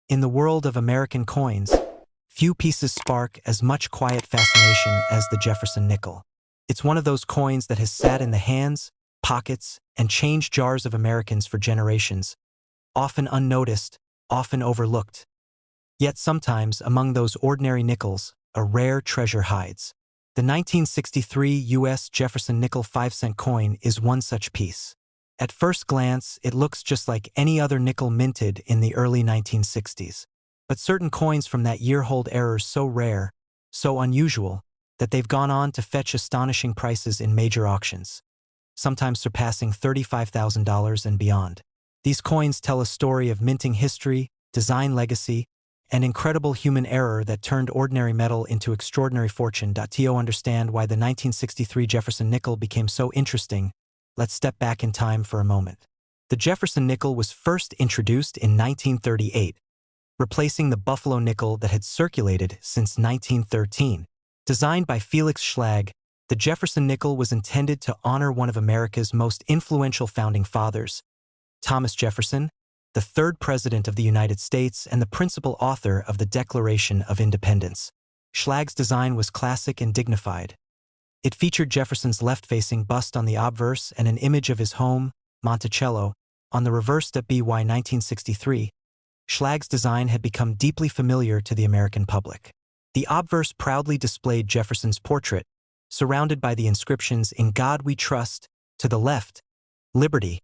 In the world of American coins, few pieces spark as much quiet fascination as the Jefferson nickel. It's one of those coins that has sat in the hands, pockets, and change jars of Americans for generations, often unnoticed, often overlooked. Yet sometimes, among those ordinary nickels, a rare treasure hides. The 1963 U.S. Jefferson nickel 5-cent coin is one such piece. At first glance, it looks just like any other nickel minted in the early 1960s. But certain coins from that year hold errors so rare, so unusual, that they've gone on to fetch astonishing prices in major auctions, sometimes surpassing $35,000 and beyond. These coins tell a story of minting history, design legacy, and incredible human error that turned ordinary metal into extraordinary fortune. To understand why the 1963 Jefferson nickel became so interesting, let's step back in time for a moment. The Jefferson nickel was first introduced in 1938, replacing the Buffalo nickel that had circulated since 1913. Designed by Felix Schlag, the Jefferson nickel was intended to honor one of America's most influential founding fathers, Thomas Jefferson, the third President of the United States and the principal author of the Declaration of Independence. Schlag's design was classic and dignified. It featured Jefferson's left-facing bust on the obverse and an image of his home, Monticello, on the reverse. By 1963, Schlag's design had become deeply familiar to the American public. The obverse proudly displayed Jefferson's portrait, surrounded by the inscriptions "In God We Trust" to the left, "Liberty,"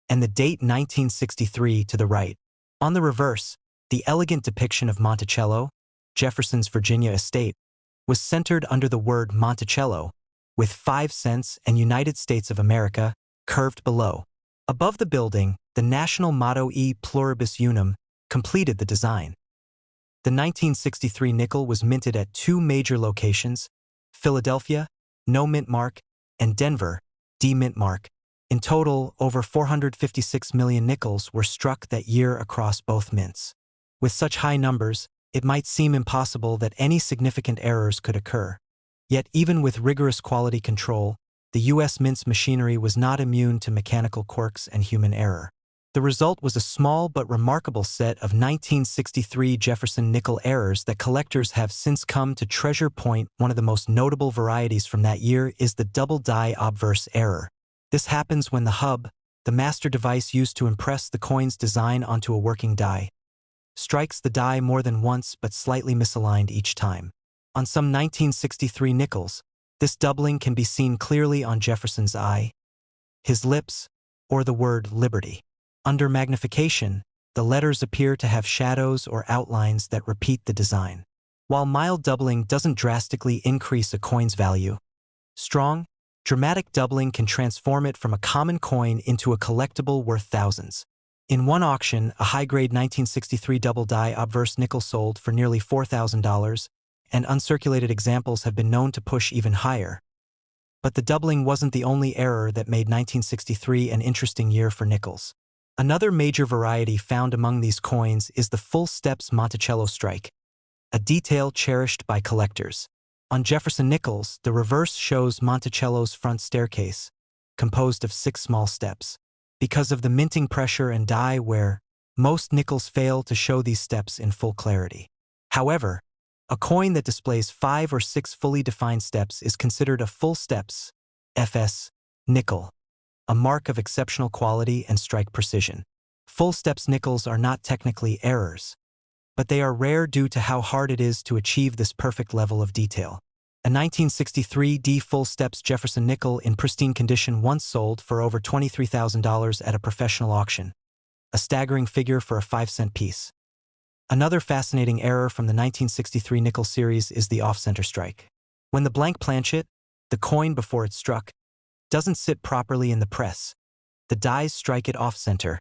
and the date 1963 to the right. On the reverse, the elegant depiction of Monticello, Jefferson's Virginia estate, was centered under the word Monticello, with 5 cents and United States of America curved below. Above the building, the national motto "E Pluribus Unum" completed the design. The 1963 nickel was minted at 2 major locations: Philadelphia, no mint mark, and Denver, D mint mark. In total, over 456 million nickels were struck that year across both mints. With such high numbers, it might seem impossible that any significant errors could occur. Yet even with rigorous quality control, the U.S. Mint's machinery was not immune to mechanical quirks and human error. The result was a small but remarkable set of 1963 Jefferson nickel errors that collectors have since come to treasure. One of the most notable varieties from that year is the double die obverse error. This happens when the hub, the master device used to impress the coin's design onto a working die, strikes the die more than once but slightly misaligned each time. On some 1963 nickels, this doubling can be seen clearly on Jefferson's eye, his lips, or the word "Liberty." Under magnification, the letters appear to have shadows or outlines that repeat the design. While mild doubling doesn't drastically increase a coin's value, strong, dramatic doubling can transform it from a common coin into a collectible worth thousands. In one auction, a high-grade 1963 double-die obverse nickel sold for nearly $4,000, and uncirculated examples have been known to push even higher. But the doubling wasn't the only error that made 1963 an interesting year for nickels. Another major variety found among these coins is the full steps Monticello strike, a detail cherished by collectors. On Jefferson nickels, the reverse shows Monticello's front staircase, composed of 6 small steps. Because of the minting pressure and die wear, most nickels fail to show these steps in full clarity. However, a coin that displays 5 or 6 fully defined steps is considered a full steps (FS) nickel, a mark of exceptional quality and strike precision. Full steps nickels are not technically errors, but they are rare due to how hard it is to achieve this perfect level of detail. A 1963 D full steps Jefferson nickel in pristine condition once sold for over $23,000 at a professional auction, a staggering figure for a 5-cent piece. Another fascinating error from the 1963 nickel series is the off-center strike. When the blank planchet, the coin before it's struck, doesn't sit properly in the press, the dies strike it off-center,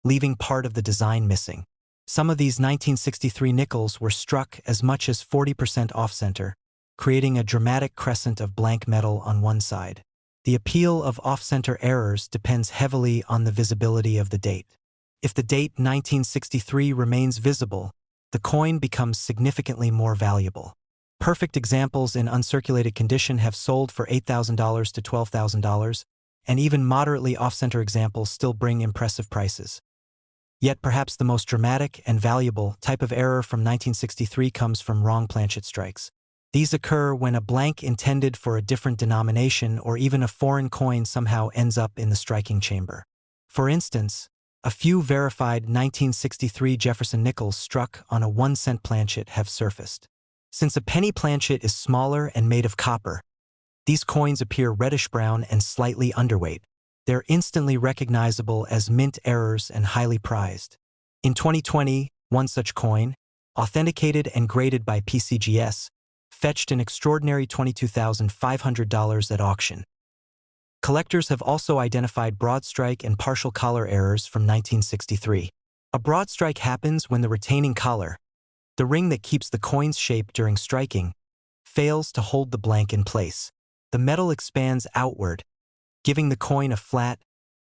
leaving part of the design missing. Some of these 1963 nickels were struck as much as 40% off-center, creating a dramatic crescent of blank metal on one side. The appeal of off-center errors depends heavily on the visibility of the date. If the date 1963 remains visible, the coin becomes significantly more valuable. Perfect examples in uncirculated condition have sold for $8,000 to $12,000, and even moderately off-center examples still bring impressive prices. Yet perhaps the most dramatic and valuable type of error from 1963 comes from wrong planchet strikes. These occur when a blank intended for a different denomination or even a foreign coin somehow ends up in the striking chamber. For instance, a few verified 1963 Jefferson nickels struck on a 1-cent planchet have surfaced. Since a penny planchet is smaller and made of copper, these coins appear reddish-brown and slightly underweight. They're instantly recognizable as mint errors and highly prized. In 2020, one such coin, authenticated and graded by PCGS, fetched an extraordinary $22,500 at auction. Collectors have also identified broad strike and partial collar errors from 1963. A broad strike happens when the retaining collar, the ring that keeps the coin's shape during striking, fails to hold the blank in place. The metal expands outward, giving the coin a flat,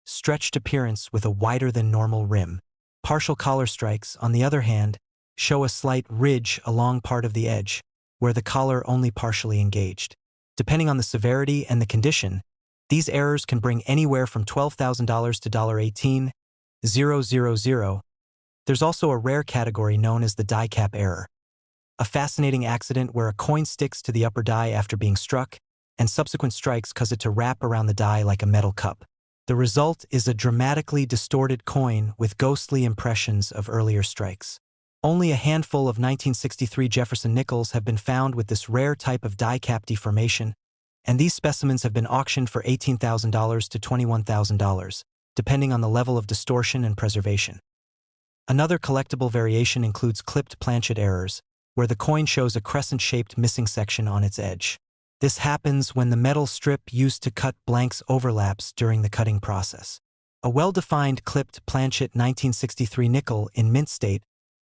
stretched appearance with a wider than normal rim. Partial collar strikes, on the other hand, show a slight ridge along part of the edge, where the collar only partially engaged. Depending on the severity and the condition, these errors can bring anywhere from $12,000 to $18,000. There's also a rare category known as the die cap error, a fascinating accident where a coin sticks to the upper die after being struck, and subsequent strikes cause it to wrap around the die like a metal cup. The result is a dramatically distorted coin with ghostly impressions of earlier strikes. Only a handful of 1963 Jefferson nickels have been found with this rare type of die cap deformation, and these specimens have been auctioned for $18,000 to $21,000, depending on the level of distortion and preservation. Another collectible variation includes clipped planchet errors, where the coin shows a crescent-shaped missing section on its edge. This happens when the metal strip used to cut blanks overlaps during the cutting process. A well-defined clipped planchet 1963 nickel in mint state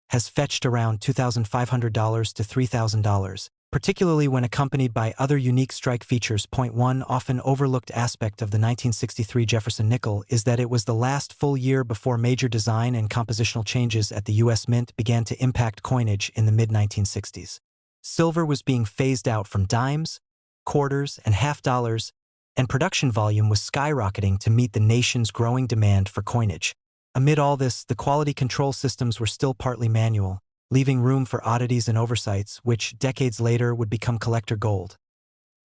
has fetched around $2,500 to $3,000, particularly when accompanied by other unique strike features. One often overlooked aspect of the 1963 Jefferson nickel is that it was the last full year before major design and compositional changes at the U.S. Mint began to impact coinage in the mid-1960s. Silver was being phased out from dimes, quarters, and half dollars, and production volume was skyrocketing to meet the nation's growing demand for coinage. Amid all this, the quality control systems were still partly manual, leaving room for oddities and oversights, which decades later would become collector gold.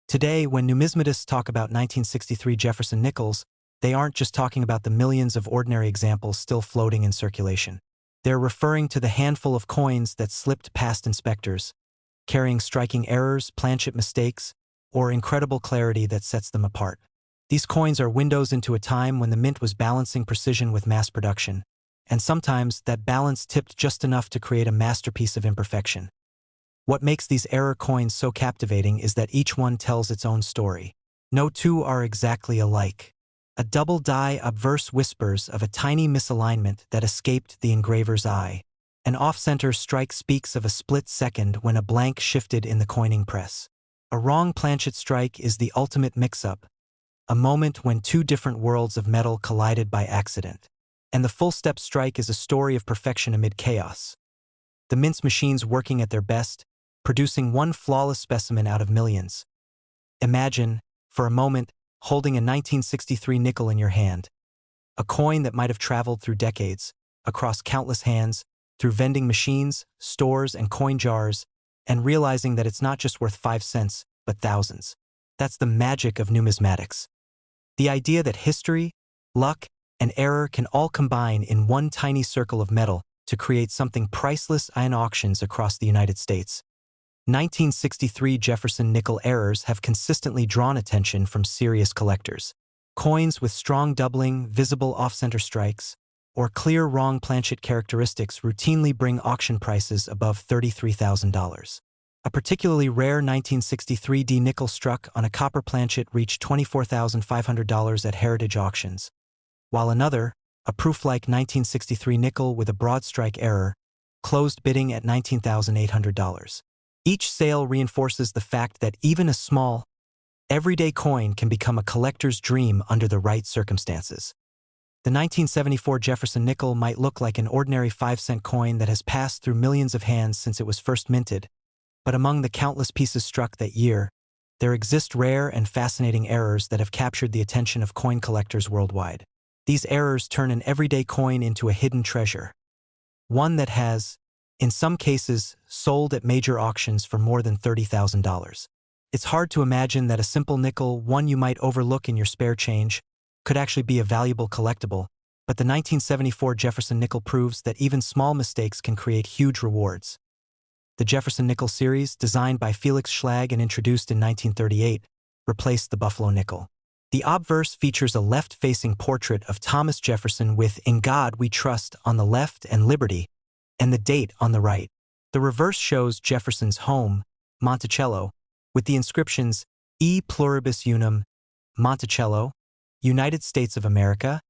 Today, when numismatists talk about 1963 Jefferson nickels, they aren't just talking about the millions of ordinary examples still floating in circulation. They're referring to the handful of coins that slipped past inspectors, carrying striking errors, planchet mistakes, or incredible clarity that sets them apart. These coins are windows into a time when the mint was balancing precision with mass production, and sometimes that balance tipped just enough to create a masterpiece of imperfection. What makes these error coins so captivating is that each one tells its own story. No two are exactly alike. A double die obverse whispers of a tiny misalignment that escaped the engraver's eye. An off-center strike speaks of a split second when a blank shifted in the coining press. A wrong planchet strike is the ultimate mix-up, a moment when two different worlds of metal collided by accident. And the full-step strike is a story of perfection amid chaos. The mint's machines working at their best, producing one flawless specimen out of millions. Imagine, for a moment, holding a 1963 nickel in your hand, a coin that might have traveled through decades, across countless hands, through vending machines, stores, and coin jars, and realizing that it's not just worth 5 cents, but thousands. That's the magic of numismatics. The idea that history, luck, and error can all combine in one tiny circle of metal to create something priceless in auctions across the United States. 1963 Jefferson nickel errors have consistently drawn attention from serious collectors. Coins with strong doubling, visible off-center strikes, or clear wrong planchet characteristics routinely bring auction prices above $33,000. A particularly rare 1963 D nickel struck on a copper planchet reached $24,500 at heritage auctions, while another, a proof-like 1963 nickel with a broad strike error, closed bidding at $19,800. Each sale reinforces the fact that even a small, everyday coin can become a collector's dream under the right circumstances. The 1974 Jefferson nickel might look like an ordinary 5-cent coin that has passed through millions of hands since it was first minted, but among the countless pieces struck that year, there exist rare and fascinating errors that have captured the attention of coin collectors worldwide. These errors turn an everyday coin into a hidden treasure, one that has, in some cases, sold at major auctions for more than $30,000. It's hard to imagine that a simple nickel, one you might overlook in your spare change, could actually be a valuable collectible, but the 1974 Jefferson nickel proves that even small mistakes can create huge rewards. The Jefferson nickel series, designed by Felix Schlag and introduced in 1938, replaced the Buffalo nickel. The obverse features a left-facing portrait of Thomas Jefferson with "In God We Trust" on the left and "Liberty" and the date on the right. The reverse shows Jefferson's home, Monticello, with the inscriptions "E Pluribus Unum, Monticello, United States of America,"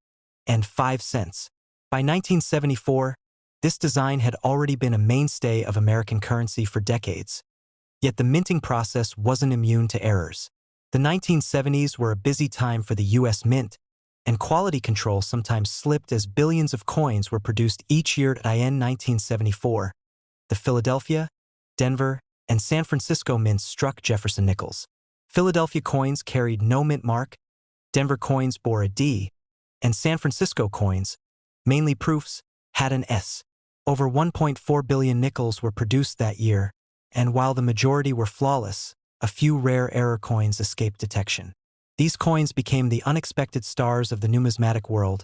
and 5 cents. By 1974, this design had already been a mainstay of American currency for decades. Yet the minting process wasn't immune to errors. The 1970s were a busy time for the U.S. Mint, and quality control sometimes slipped as billions of coins were produced each year. In 1974, the Philadelphia, Denver, and San Francisco mints struck Jefferson nickels. Philadelphia coins carried no mint mark, Denver coins bore a D, and San Francisco coins, mainly proofs, had an S. Over 1.4 billion nickels were produced that year, and while the majority were flawless, a few rare error coins escaped detection. These coins became the unexpected stars of the numismatic world,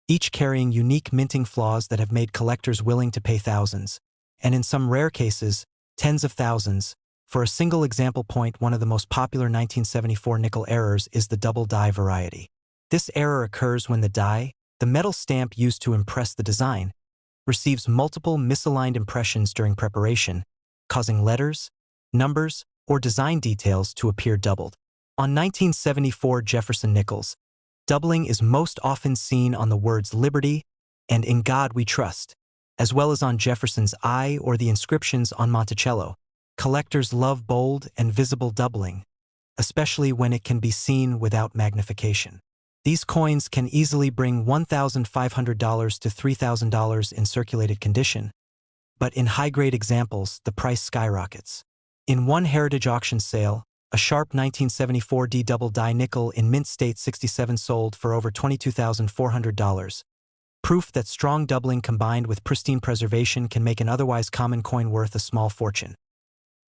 each carrying unique minting flaws that have made collectors willing to pay thousands, and in some rare cases, tens of thousands. For a single example point, one of the most popular 1974 nickel errors is the double die variety. This error occurs when the die, the metal stamp used to impress the design, receives multiple misaligned impressions during preparation, causing letters, numbers, or design details to appear doubled. On 1974 Jefferson nickels, doubling is most often seen on the words "Liberty" and "In God We Trust," as well as on Jefferson's eye or the inscriptions on Monticello. Collectors love bold and visible doubling, especially when it can be seen without magnification. These coins can easily bring $1,500 to $3,000 in circulated condition, but in high-grade examples, the price skyrockets. In one heritage auction sale, a sharp 1974 D double die nickel in mint state 67 sold for over $22,400. Proof that strong doubling combined with pristine preservation can make an otherwise common coin worth a small fortune.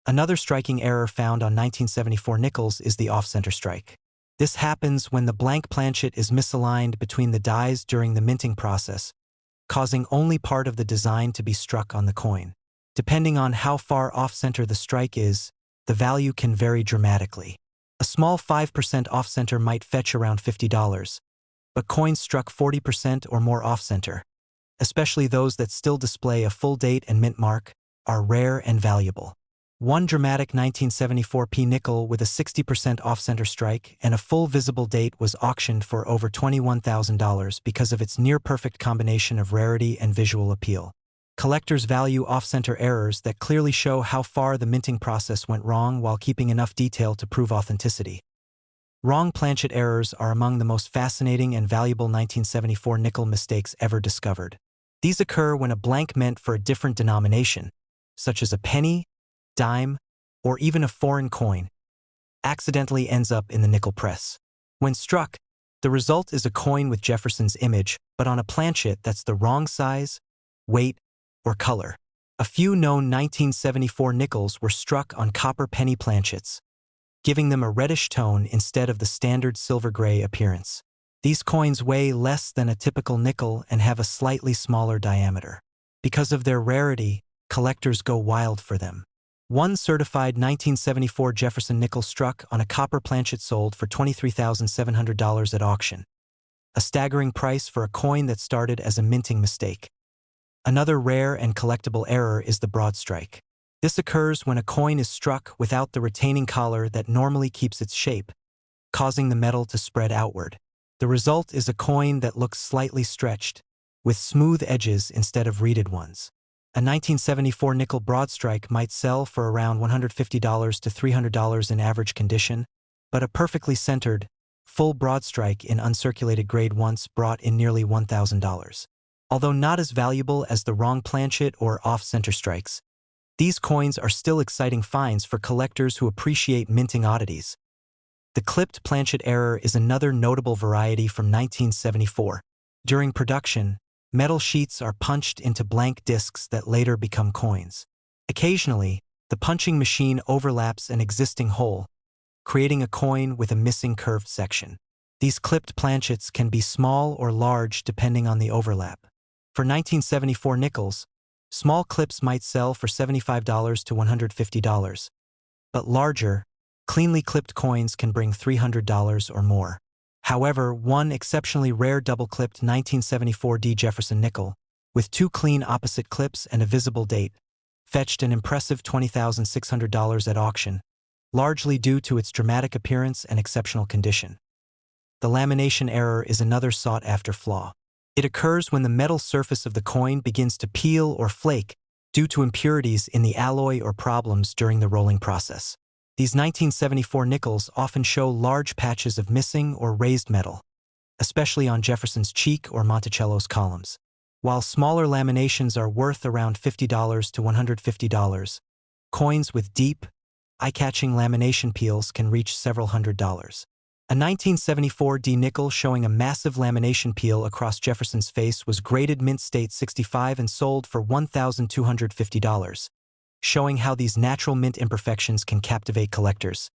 Another striking error found on 1974 nickels is the off-center strike. This happens when the blank planchet is misaligned between the dies during the minting process, causing only part of the design to be struck on the coin. Depending on how far off-center the strike is, the value can vary dramatically. A small 5% off-center might fetch around $50, but coins struck 40% or more off-center, especially those that still display a full date and mint mark, are rare and valuable. One dramatic 1974 P nickel with a 60% off-center strike and a full visible date was auctioned for over $21,000 because of its near-perfect combination of rarity and visual appeal. Collectors value off-center errors that clearly show how far the minting process went wrong while keeping enough detail to prove authenticity. Wrong planchet errors are among the most fascinating and valuable 1974 nickel mistakes ever discovered. These occur when a blank meant for a different denomination, such as a penny, dime, or even a foreign coin, accidentally ends up in the nickel press. When struck, the result is a coin with Jefferson's image, but on a planchet that's the wrong size, weight, or color. A few known 1974 nickels were struck on copper penny planchets, giving them a reddish tone instead of the standard silver-gray appearance. These coins weigh less than a typical nickel and have a slightly smaller diameter. Because of their rarity, collectors go wild for them. One certified 1974 Jefferson nickel struck on a copper planchet sold for $23,700 at auction, a staggering price for a coin that started as a minting mistake. Another rare and collectible error is the broad strike. This occurs when a coin is struck without the retaining collar that normally keeps its shape, causing the metal to spread outward. The result is a coin that looks slightly stretched, with smooth edges instead of reeded ones. A 1974 nickel broad strike might sell for around $150 to $300 in average condition, but a perfectly centered, full broad strike in uncirculated grade once brought in nearly $1,000. Although not as valuable as the wrong planchet or off-center strikes, these coins are still exciting finds for collectors who appreciate minting oddities. The clipped planchet error is another notable variety from 1974. During production, metal sheets are punched into blank discs that later become coins. Occasionally, the punching machine overlaps an existing hole, creating a coin with a missing curved section. These clipped planchets can be small or large depending on the overlap. For 1974 nickels, small clips might sell for $75 to $150, but larger, cleanly clipped coins can bring $300 or more. However, one exceptionally rare double-clipped 1974 D Jefferson nickel, with two clean opposite clips and a visible date, fetched an impressive $20,600 at auction, largely due to its dramatic appearance and exceptional condition. The lamination error is another sought-after flaw. It occurs when the metal surface of the coin begins to peel or flake due to impurities in the alloy or problems during the rolling process. These 1974 nickels often show large patches of missing or raised metal, especially on Jefferson's cheek or Monticello's columns. While smaller laminations are worth around $50 to $150, coins with deep, eye-catching lamination peels can reach several $100s. A 1974 D nickel showing a massive lamination peel across Jefferson's face was graded mint state 65 and sold for $1,250, showing how these natural mint imperfections can captivate collectors.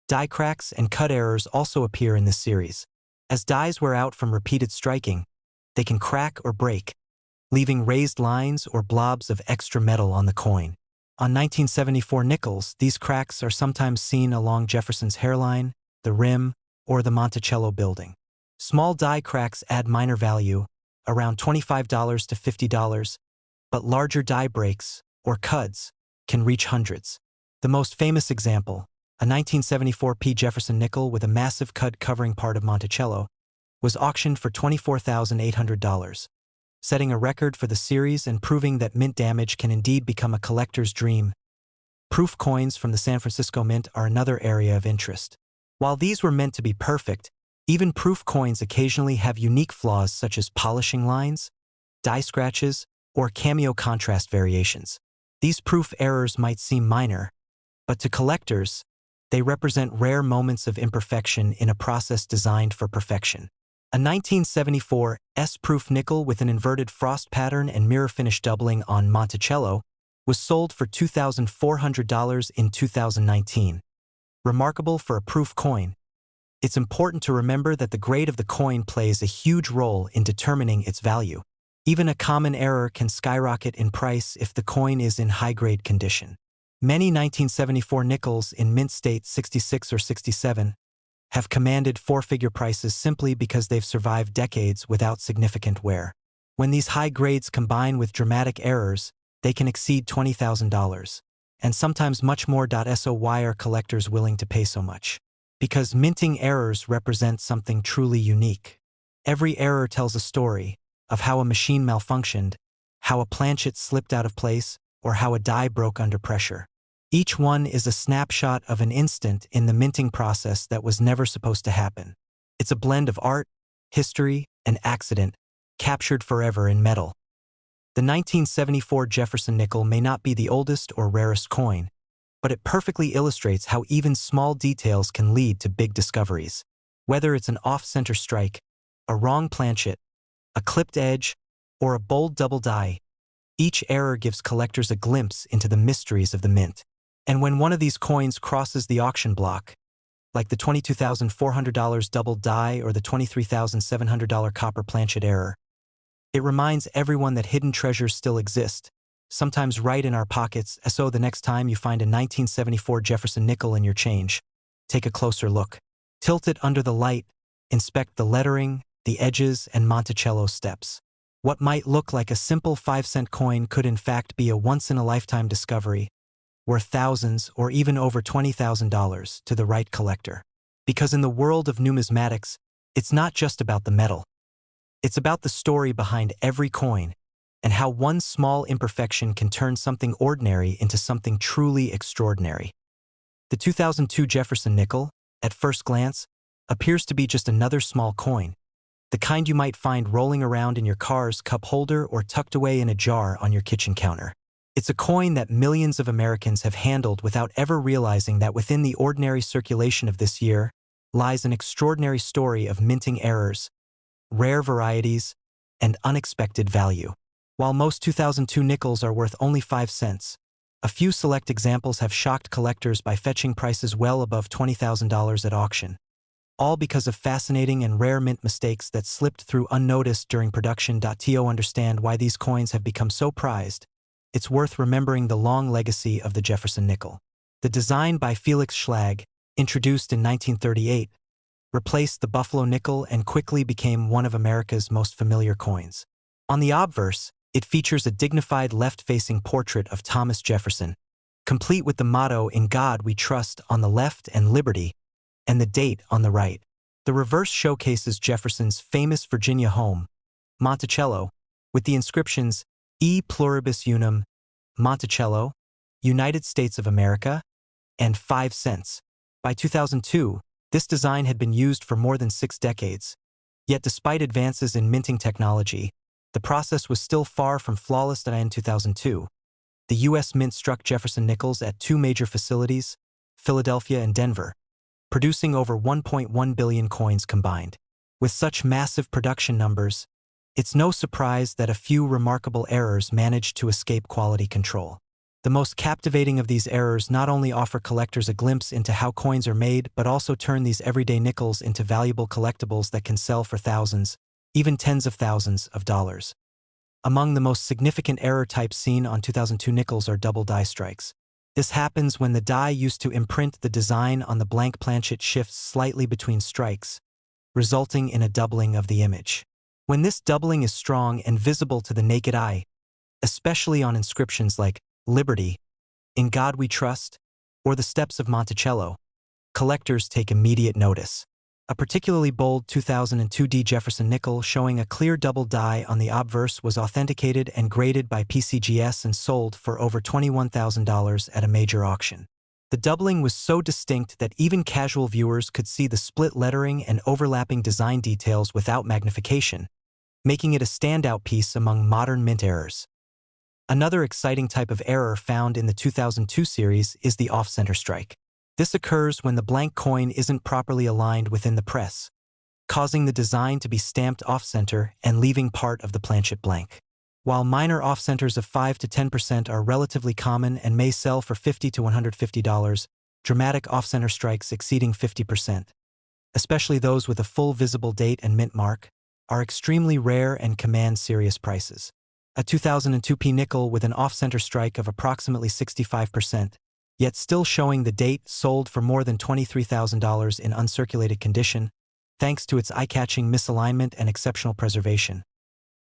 Die cracks and cut errors also appear in this series. As dies wear out from repeated striking, they can crack or break, leaving raised lines or blobs of extra metal on the coin. On 1974 nickels, these cracks are sometimes seen along Jefferson's hairline, the rim, or the Monticello building. Small die cracks add minor value, around $25 to $50, but larger die breaks, or cuds, can reach hundreds. The most famous example, a 1974 P. Jefferson nickel with a massive cud covering part of Monticello, was auctioned for $24,800, setting a record for the series and proving that mint damage can indeed become a collector's dream. Proof coins from the San Francisco Mint are another area of interest. While these were meant to be perfect, even proof coins occasionally have unique flaws such as polishing lines, die scratches, or cameo contrast variations. These proof errors might seem minor, but to collectors, they represent rare moments of imperfection in a process designed for perfection. A 1974 S-proof nickel with an inverted frost pattern and mirror finish doubling on Monticello was sold for $2,400 in 2019. Remarkable for a proof coin, it's important to remember that the grade of the coin plays a huge role in determining its value. Even a common error can skyrocket in price if the coin is in high-grade condition. Many 1974 nickels in mint state 66 or 67 have commanded four-figure prices simply because they've survived decades without significant wear. When these high grades combine with dramatic errors, they can exceed $20,000. And sometimes much more. So why are collectors willing to pay so much? Because minting errors represent something truly unique. Every error tells a story of how a machine malfunctioned, how a planchet slipped out of place, or how a die broke under pressure. Each one is a snapshot of an instant in the minting process that was never supposed to happen. It's a blend of art, history, and accident, captured forever in metal. The 1974 Jefferson nickel may not be the oldest or rarest coin, but it perfectly illustrates how even small details can lead to big discoveries. Whether it's an off-center strike, a wrong planchet, a clipped edge, or a bold double die, each error gives collectors a glimpse into the mysteries of the mint. And when one of these coins crosses the auction block, like the $22,400 double die or the $23,700 copper planchet error, it reminds everyone that hidden treasures still exist, sometimes right in our pockets. So the next time you find a 1974 Jefferson nickel in your change, take a closer look. Tilt it under the light, inspect the lettering, the edges, and Monticello steps. What might look like a simple 5-cent coin could in fact be a once-in-a-lifetime discovery, worth thousands or even over $20,000 to the right collector. Because in the world of numismatics, it's not just about the metal. It's about the story behind every coin and how one small imperfection can turn something ordinary into something truly extraordinary. The 2002 Jefferson nickel, at first glance, appears to be just another small coin, the kind you might find rolling around in your car's cup holder or tucked away in a jar on your kitchen counter. It's a coin that millions of Americans have handled without ever realizing that within the ordinary circulation of this year lies an extraordinary story of minting errors, rare varieties, and unexpected value. While most 2002 nickels are worth only 5 cents, a few select examples have shocked collectors by fetching prices well above $20,000 at auction. All because of fascinating and rare mint mistakes that slipped through unnoticed during production. To understand why these coins have become so prized, it's worth remembering the long legacy of the Jefferson nickel. The design by Felix Schlag, introduced in 1938, replaced the Buffalo nickel and quickly became one of America's most familiar coins. On the obverse, it features a dignified left-facing portrait of Thomas Jefferson, complete with the motto "In God We Trust" on the left and "Liberty" and the date on the right. The reverse showcases Jefferson's famous Virginia home, Monticello, with the inscriptions "E Pluribus Unum, Monticello, United States of America," and 5 cents. By 2002, this design had been used for more than 6 decades. Yet despite advances in minting technology, the process was still far from flawless. In 2002, the U.S. Mint struck Jefferson nickels at 2 major facilities, Philadelphia and Denver, producing over 1.1 billion coins combined. With such massive production numbers, it's no surprise that a few remarkable errors managed to escape quality control. The most captivating of these errors not only offer collectors a glimpse into how coins are made, but also turn these everyday nickels into valuable collectibles that can sell for thousands, even tens of thousands of dollars. Among the most significant error types seen on 2002 nickels are double die strikes. This happens when the die used to imprint the design on the blank planchet shifts slightly between strikes, resulting in a doubling of the image. When this doubling is strong and visible to the naked eye, especially on inscriptions like "Liberty," "In God We Trust," or "The Steps of Monticello," collectors take immediate notice. A particularly bold 2002 D Jefferson nickel showing a clear double die on the obverse was authenticated and graded by PCGS and sold for over $21,000 at a major auction. The doubling was so distinct that even casual viewers could see the split lettering and overlapping design details without magnification, making it a standout piece among modern mint errors. Another exciting type of error found in the 2002 series is the off-center strike. This occurs when the blank coin isn't properly aligned within the press, causing the design to be stamped off-center and leaving part of the planchet blank. While minor off-centers of 5 to 10% are relatively common and may sell for $50 to $150, dramatic off-center strikes exceeding 50%, especially those with a full visible date and mint mark, are extremely rare and command serious prices. A 2002 P nickel with an off-center strike of approximately 65%, yet still showing the date, sold for more than $23,000 in uncirculated condition, thanks to its eye-catching misalignment and exceptional preservation.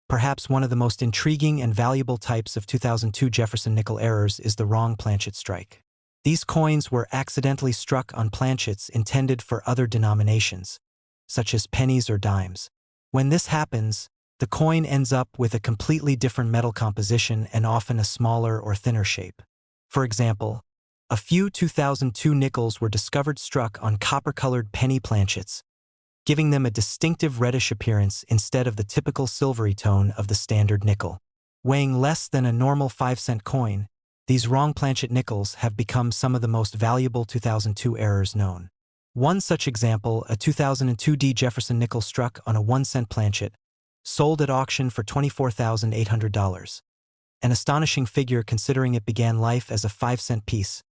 Perhaps one of the most intriguing and valuable types of 2002 Jefferson nickel errors is the wrong planchet strike. These coins were accidentally struck on planchets intended for other denominations, such as pennies or dimes. When this happens, the coin ends up with a completely different metal composition and often a smaller or thinner shape. For example, a few 2002 nickels were discovered struck on copper-colored penny planchets, giving them a distinctive reddish appearance instead of the typical silvery tone of the standard nickel. Weighing less than a normal 5-cent coin, these wrong planchet nickels have become some of the most valuable 2002 errors known. One such example, a 2002 D Jefferson nickel struck on a 1-cent planchet, sold at auction for $24,800. An astonishing figure considering it began life as a 5-cent piece.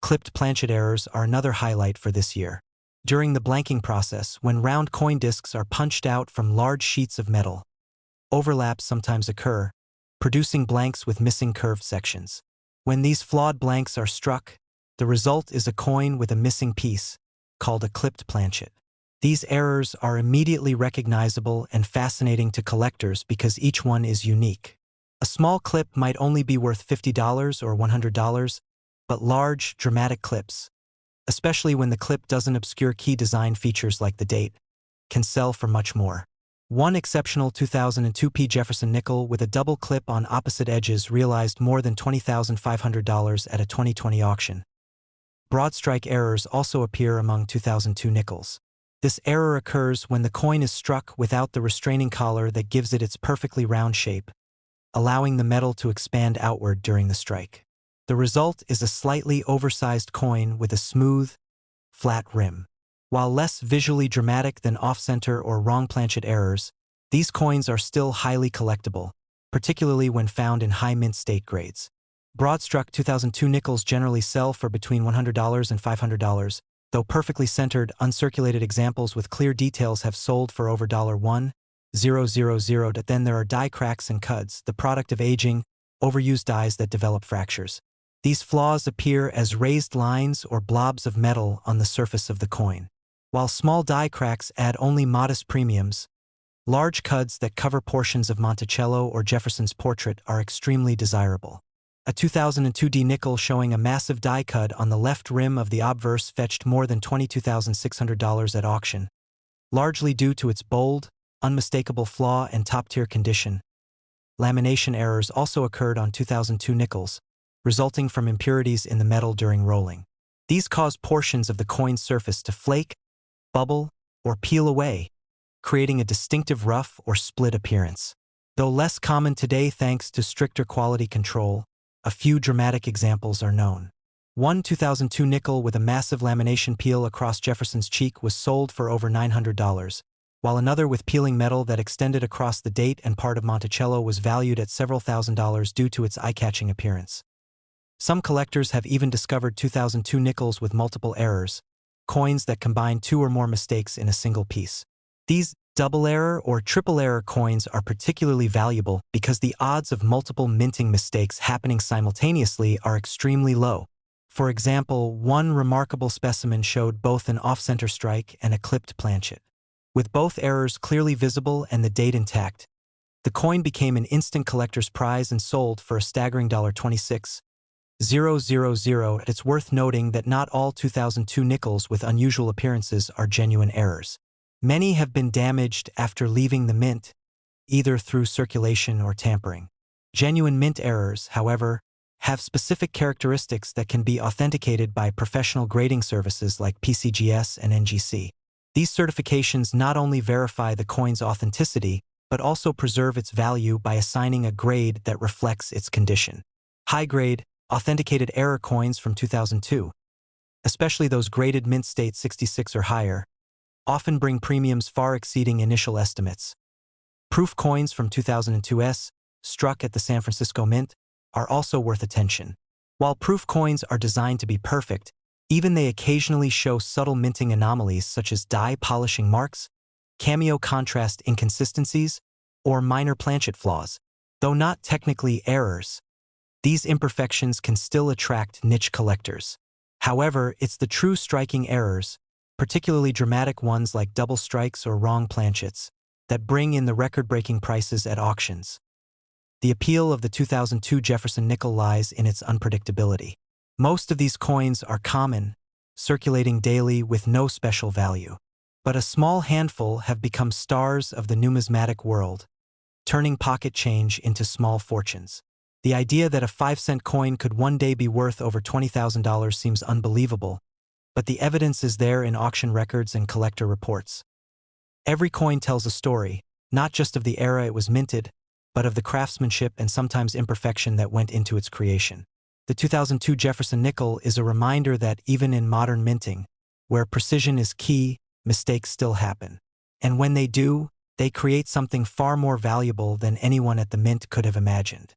Clipped planchet errors are another highlight for this year. During the blanking process, when round coin discs are punched out from large sheets of metal, overlaps sometimes occur, producing blanks with missing curved sections. When these flawed blanks are struck, the result is a coin with a missing piece, called a clipped planchet. These errors are immediately recognizable and fascinating to collectors because each one is unique. A small clip might only be worth $50 or $100, but large, dramatic clips, especially when the clip doesn't obscure key design features like the date, can sell for much more. One exceptional 2002 P Jefferson nickel with a double clip on opposite edges realized more than $20,500 at a 2020 auction. Broad strike errors also appear among 2002 nickels. This error occurs when the coin is struck without the restraining collar that gives it its perfectly round shape, allowing the metal to expand outward during the strike. The result is a slightly oversized coin with a smooth, flat rim. While less visually dramatic than off-center or wrong planchet errors, these coins are still highly collectible, particularly when found in high mint state grades. Broadstruck 2002 nickels generally sell for between $100 and $500, though perfectly centered, uncirculated examples with clear details have sold for over $1,000. Then there are die cracks and cuds, the product of aging, overused dies that develop fractures. These flaws appear as raised lines or blobs of metal on the surface of the coin. While small die cracks add only modest premiums, large cuds that cover portions of Monticello or Jefferson's portrait are extremely desirable. A 2002 D nickel showing a massive die cud on the left rim of the obverse fetched more than $22,600 at auction, largely due to its bold, unmistakable flaw and top-tier condition. Lamination errors also occurred on 2002 nickels, resulting from impurities in the metal during rolling. These caused portions of the coin's surface to flake, bubble, or peel away, creating a distinctive rough or split appearance. Though less common today thanks to stricter quality control, a few dramatic examples are known. One 2002 nickel with a massive lamination peel across Jefferson's cheek was sold for over $900, while another with peeling metal that extended across the date and part of Monticello was valued at several $1,000s due to its eye-catching appearance. Some collectors have even discovered 2002 nickels with multiple errors, coins that combine two or more mistakes in a single piece. These double error or triple error coins are particularly valuable because the odds of multiple minting mistakes happening simultaneously are extremely low. For example, one remarkable specimen showed both an off-center strike and a clipped planchet. With both errors clearly visible and the date intact, the coin became an instant collector's prize and sold for a staggering $26,000. It's worth noting that not all 2002 nickels with unusual appearances are genuine errors. Many have been damaged after leaving the mint, either through circulation or tampering. Genuine mint errors, however, have specific characteristics that can be authenticated by professional grading services like PCGS and NGC. These certifications not only verify the coin's authenticity, but also preserve its value by assigning a grade that reflects its condition. High-grade, authenticated error coins from 2002, especially those graded mint state 66 or higher, often bring premiums far exceeding initial estimates. Proof coins from 2002s, struck at the San Francisco Mint, are also worth attention. While proof coins are designed to be perfect, even they occasionally show subtle minting anomalies such as die polishing marks, cameo contrast inconsistencies, or minor planchet flaws. Though not technically errors, these imperfections can still attract niche collectors. However, it's the true striking errors, particularly dramatic ones like double strikes or wrong planchets, that bring in the record-breaking prices at auctions. The appeal of the 2002 Jefferson nickel lies in its unpredictability. Most of these coins are common, circulating daily with no special value. But a small handful have become stars of the numismatic world, turning pocket change into small fortunes. The idea that a 5-cent coin could one day be worth over $20,000 seems unbelievable, but the evidence is there in auction records and collector reports. Every coin tells a story, not just of the era it was minted, but of the craftsmanship and sometimes imperfection that went into its creation. The 2002 Jefferson nickel is a reminder that even in modern minting, where precision is key, mistakes still happen. And when they do, they create something far more valuable than anyone at the mint could have imagined.